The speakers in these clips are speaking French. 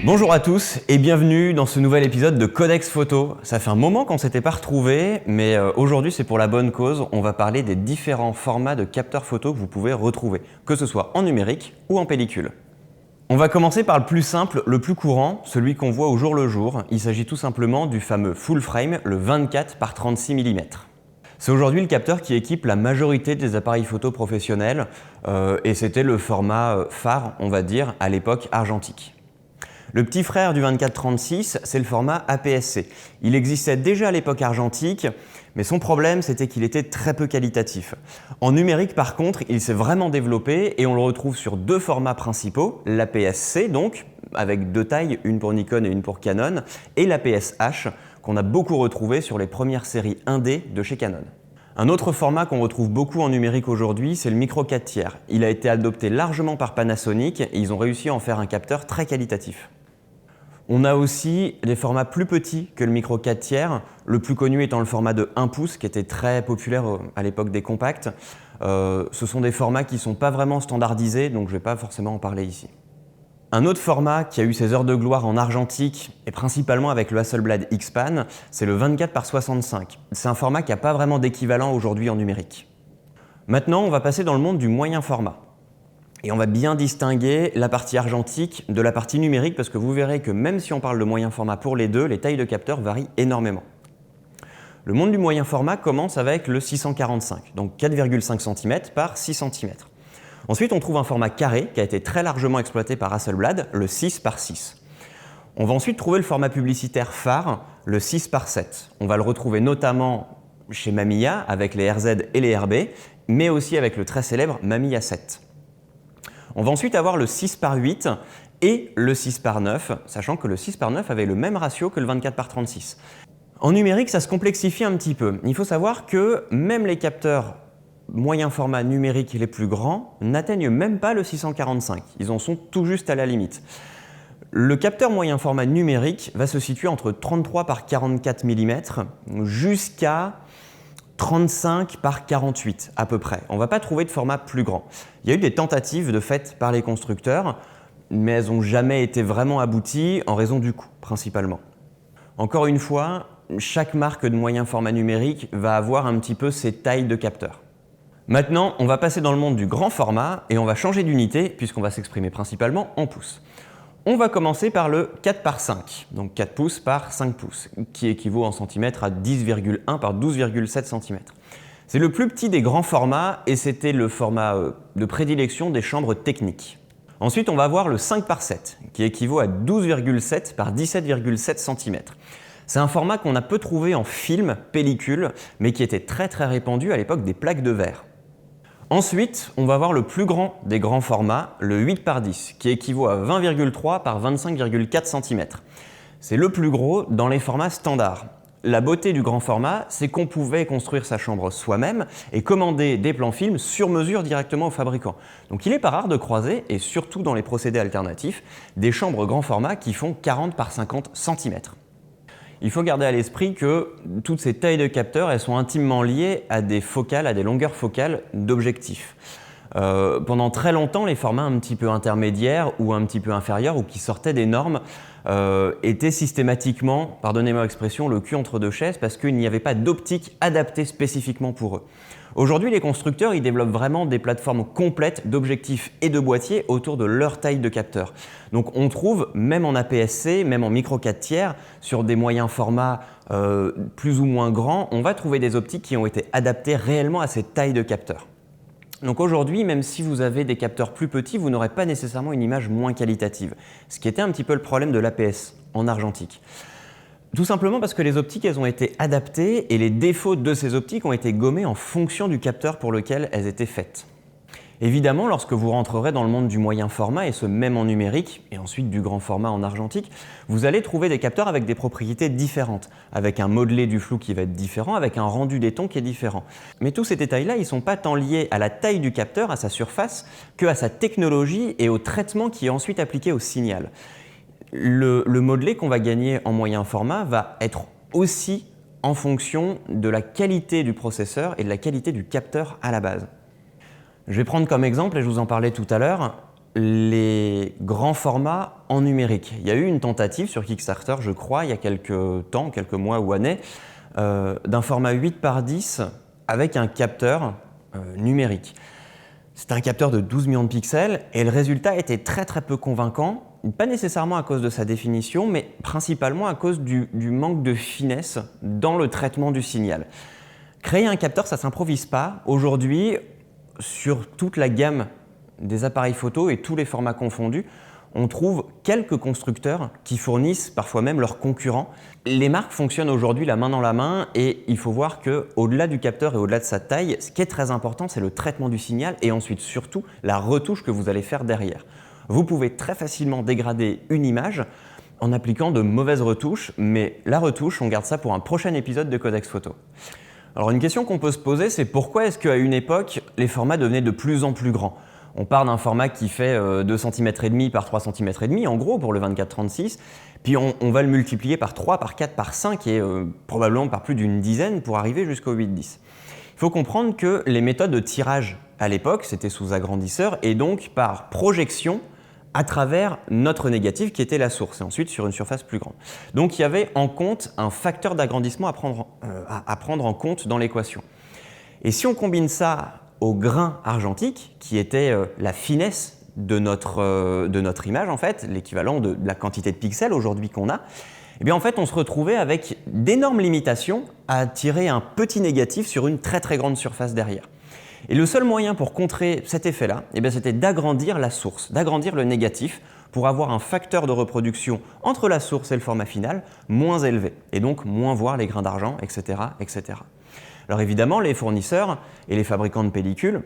Bonjour à tous et bienvenue dans ce nouvel épisode de Codex Photo. Ça fait un moment qu'on ne s'était pas retrouvés, mais aujourd'hui c'est pour la bonne cause. On va parler des différents formats de capteurs photo que vous pouvez retrouver, que ce soit en numérique ou en pellicule. On va commencer par le plus simple, le plus courant, celui qu'on voit au jour le jour. Il s'agit tout simplement du fameux full frame, le 24 par 36 mm. C'est aujourd'hui le capteur qui équipe la majorité des appareils photo professionnels et c'était le format phare, on va dire, à l'époque argentique. Le petit frère du 24-36, c'est le format APS-C. Il existait déjà à l'époque argentique, mais son problème, c'était qu'il était très peu qualitatif. En numérique, par contre, il s'est vraiment développé et on le retrouve sur deux formats principaux, l'APS-C, donc, avec deux tailles, une pour Nikon et une pour Canon, et l'APS-H, qu'on a beaucoup retrouvé sur les premières séries 1D de chez Canon. Un autre format qu'on retrouve beaucoup en numérique aujourd'hui, c'est le micro 4 tiers. Il a été adopté largement par Panasonic et ils ont réussi à en faire un capteur très qualitatif. On a aussi des formats plus petits que le micro 4 tiers, le plus connu étant le format de 1 pouce qui était très populaire à l'époque des compacts. Ce sont des formats qui ne sont pas vraiment standardisés, donc je ne vais pas forcément en parler ici. Un autre format qui a eu ses heures de gloire en argentique, et principalement avec le Hasselblad X-Pan, c'est le 24 par 65. C'est un format qui n'a pas vraiment d'équivalent aujourd'hui en numérique. Maintenant, on va passer dans le monde du moyen format. Et on va bien distinguer la partie argentique de la partie numérique parce que vous verrez que même si on parle de moyen format pour les deux, les tailles de capteurs varient énormément. Le monde du moyen format commence avec le 645, donc 4,5 cm par 6 cm. Ensuite, on trouve un format carré qui a été très largement exploité par Hasselblad, le 6 par 6. On va ensuite trouver le format publicitaire phare, le 6 par 7. On va le retrouver notamment chez Mamiya avec les RZ et les RB, mais aussi avec le très célèbre Mamiya 7. On va ensuite avoir le 6 par 8 et le 6 par 9, sachant que le 6 par 9 avait le même ratio que le 24 par 36. En numérique, ça se complexifie un petit peu. Il faut savoir que même les capteurs moyen format numériques les plus grands n'atteignent même pas le 645. Ils en sont tout juste à la limite. Le capteur moyen format numérique va se situer entre 33 par 44 mm jusqu'à 35 par 48 à peu près. On ne va pas trouver de format plus grand. Il y a eu des tentatives de fait par les constructeurs, mais elles n'ont jamais été vraiment abouties en raison du coût principalement. Encore une fois, chaque marque de moyen format numérique va avoir un petit peu ses tailles de capteurs. Maintenant, on va passer dans le monde du grand format et on va changer d'unité puisqu'on va s'exprimer principalement en pouces. On va commencer par le 4 par 5, donc 4 pouces par 5 pouces, qui équivaut en centimètres à 10,1 par 12,7 cm. C'est le plus petit des grands formats et c'était le format de prédilection des chambres techniques. Ensuite, on va avoir le 5 par 7, qui équivaut à 12,7 par 17,7 cm. C'est un format qu'on a peu trouvé en film, pellicule, mais qui était très répandu à l'époque des plaques de verre. Ensuite, on va voir le plus grand des grands formats, le 8 par 10, qui équivaut à 20,3 par 25,4 cm. C'est le plus gros dans les formats standards. La beauté du grand format, c'est qu'on pouvait construire sa chambre soi-même et commander des plans films sur mesure directement au fabricant. Donc il n'est pas rare de croiser, et surtout dans les procédés alternatifs, des chambres grand format qui font 40 par 50 cm. Il faut garder à l'esprit que toutes ces tailles de capteurs, elles sont intimement liées à des focales, à des longueurs focales d'objectifs. Pendant très longtemps, les formats un petit peu intermédiaires ou un petit peu inférieurs ou qui sortaient des normes étaient systématiquement, pardonnez-moi l'expression, le cul entre deux chaises parce qu'il n'y avait pas d'optique adaptée spécifiquement pour eux. Aujourd'hui, les constructeurs ils développent vraiment des plateformes complètes d'objectifs et de boîtiers autour de leur taille de capteur. Donc on trouve, même en APS-C, même en micro 4 tiers, sur des moyens formats plus ou moins grands, on va trouver des optiques qui ont été adaptées réellement à ces tailles de capteurs. Donc aujourd'hui, même si vous avez des capteurs plus petits, vous n'aurez pas nécessairement une image moins qualitative, ce qui était un petit peu le problème de l'APS en argentique. Tout simplement parce que les optiques elles ont été adaptées et les défauts de ces optiques ont été gommés en fonction du capteur pour lequel elles étaient faites. Évidemment, lorsque vous rentrerez dans le monde du moyen format, et ce même en numérique, et ensuite du grand format en argentique, vous allez trouver des capteurs avec des propriétés différentes, avec un modelé du flou qui va être différent, avec un rendu des tons qui est différent. Mais tous ces détails-là, ils ne sont pas tant liés à la taille du capteur, à sa surface, qu'à sa technologie et au traitement qui est ensuite appliqué au signal. Le modelé qu'on va gagner en moyen format va être aussi en fonction de la qualité du processeur et de la qualité du capteur à la base. Je vais prendre comme exemple, et je vous en parlais tout à l'heure, les grands formats en numérique. Il y a eu une tentative sur Kickstarter, je crois, il y a quelques temps, quelques mois ou années, d'un format 8 par 10 avec un capteur numérique. C'était un capteur de 12 millions de pixels et le résultat était très peu convaincant, pas nécessairement à cause de sa définition, mais principalement à cause du manque de finesse dans le traitement du signal. Créer un capteur, ça ne s'improvise pas. Aujourd'hui, sur toute la gamme des appareils photo et tous les formats confondus, on trouve quelques constructeurs qui fournissent parfois même leurs concurrents. Les marques fonctionnent aujourd'hui la main dans la main et il faut voir qu'au-delà du capteur et au-delà de sa taille, ce qui est très important, c'est le traitement du signal et ensuite surtout la retouche que vous allez faire derrière. Vous pouvez très facilement dégrader une image en appliquant de mauvaises retouches, mais la retouche, on garde ça pour un prochain épisode de Codex Photo. Alors une question qu'on peut se poser, c'est pourquoi est-ce qu'à une époque, les formats devenaient de plus en plus grands ? On part d'un format qui fait 2,5 cm par 3,5 cm en gros pour le 24-36, puis on va le multiplier par 3, par 4, par 5 et probablement par plus d'une dizaine pour arriver jusqu'au 8-10. Il faut comprendre que les méthodes de tirage à l'époque, c'était sous agrandisseur et donc par projection à travers notre négatif qui était la source et ensuite sur une surface plus grande. Donc il y avait en compte un facteur d'agrandissement à prendre en compte dans l'équation. Et si on combine ça au grain argentique, qui était la finesse de notre image, en fait, l'équivalent de la quantité de pixels aujourd'hui qu'on a, eh bien en fait on se retrouvait avec d'énormes limitations à tirer un petit négatif sur une très grande surface derrière. Et le seul moyen pour contrer cet effet-là, eh bien c'était d'agrandir la source, d'agrandir le négatif pour avoir un facteur de reproduction entre la source et le format final moins élevé, et donc moins voir les grains d'argent, etc., etc. Alors évidemment, les fournisseurs et les fabricants de pellicules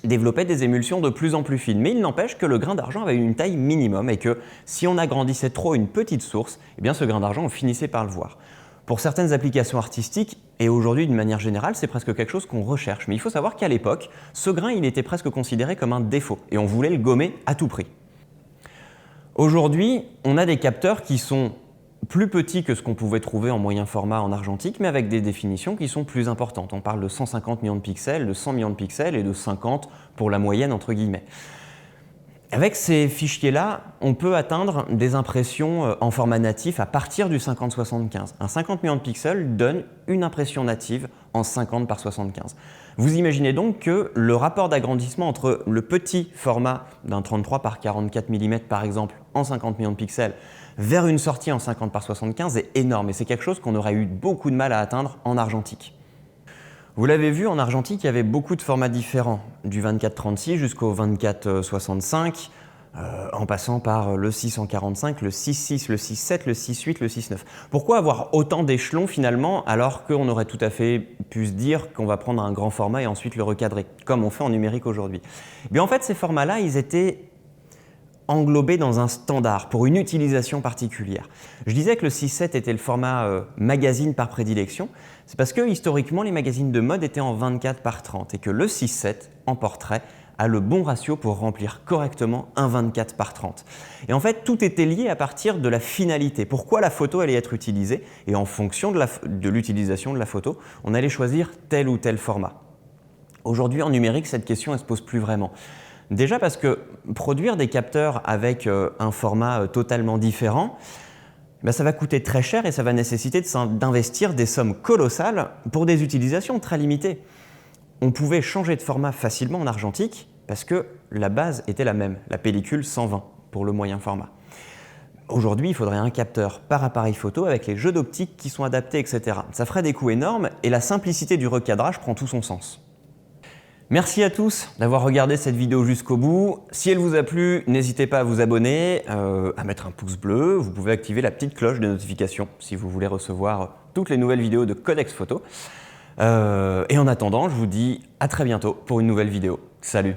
développaient des émulsions de plus en plus fines, mais il n'empêche que le grain d'argent avait une taille minimum et que si on agrandissait trop une petite source, eh bien ce grain d'argent, on finissait par le voir. Pour certaines applications artistiques, et aujourd'hui d'une manière générale, c'est presque quelque chose qu'on recherche. Mais il faut savoir qu'à l'époque, ce grain, il était presque considéré comme un défaut et on voulait le gommer à tout prix. Aujourd'hui, on a des capteurs qui sont plus petits que ce qu'on pouvait trouver en moyen format en argentique, mais avec des définitions qui sont plus importantes. On parle de 150 millions de pixels, de 100 millions de pixels et de 50 pour la moyenne entre guillemets. Avec ces fichiers-là, on peut atteindre des impressions en format natif à partir du 50-75. Un 50 millions de pixels donne une impression native en 50 par 75. Vous imaginez donc que le rapport d'agrandissement entre le petit format d'un 33 par 44 mm par exemple en 50 millions de pixels vers une sortie en 50 par 75 est énorme et c'est quelque chose qu'on aurait eu beaucoup de mal à atteindre en argentique. Vous l'avez vu, en argentique, il y avait beaucoup de formats différents, du 24-36 jusqu'au 24-65, en passant par le 645, le 6.6, le 6.7, le 6.8, le 6.9. Pourquoi avoir autant d'échelons finalement, alors qu'on aurait tout à fait pu se dire qu'on va prendre un grand format et ensuite le recadrer, comme on fait en numérique aujourd'hui? Eh bien, en fait, ces formats-là, ils étaient englobés dans un standard pour une utilisation particulière. Je disais que le 6.7 était le format magazine par prédilection, c'est parce que historiquement les magazines de mode étaient en 24 par 30 et que le 6.7 en portrait a le bon ratio pour remplir correctement un 24 par 30. Et en fait tout était lié à partir de la finalité, pourquoi la photo allait être utilisée et en fonction de l'utilisation de la photo, on allait choisir tel ou tel format. Aujourd'hui en numérique cette question elle se pose plus vraiment. Déjà parce que produire des capteurs avec un format totalement différent, ça va coûter très cher et ça va nécessiter d'investir des sommes colossales pour des utilisations très limitées. On pouvait changer de format facilement en argentique parce que la base était la même, la pellicule 120 pour le moyen format. Aujourd'hui, il faudrait un capteur par appareil photo avec les jeux d'optique qui sont adaptés, etc. Ça ferait des coûts énormes et la simplicité du recadrage prend tout son sens. Merci à tous d'avoir regardé cette vidéo jusqu'au bout. Si elle vous a plu, n'hésitez pas à vous abonner, à mettre un pouce bleu. Vous pouvez activer la petite cloche de notification si vous voulez recevoir toutes les nouvelles vidéos de Codex Photo. Et en attendant, je vous dis à très bientôt pour une nouvelle vidéo. Salut!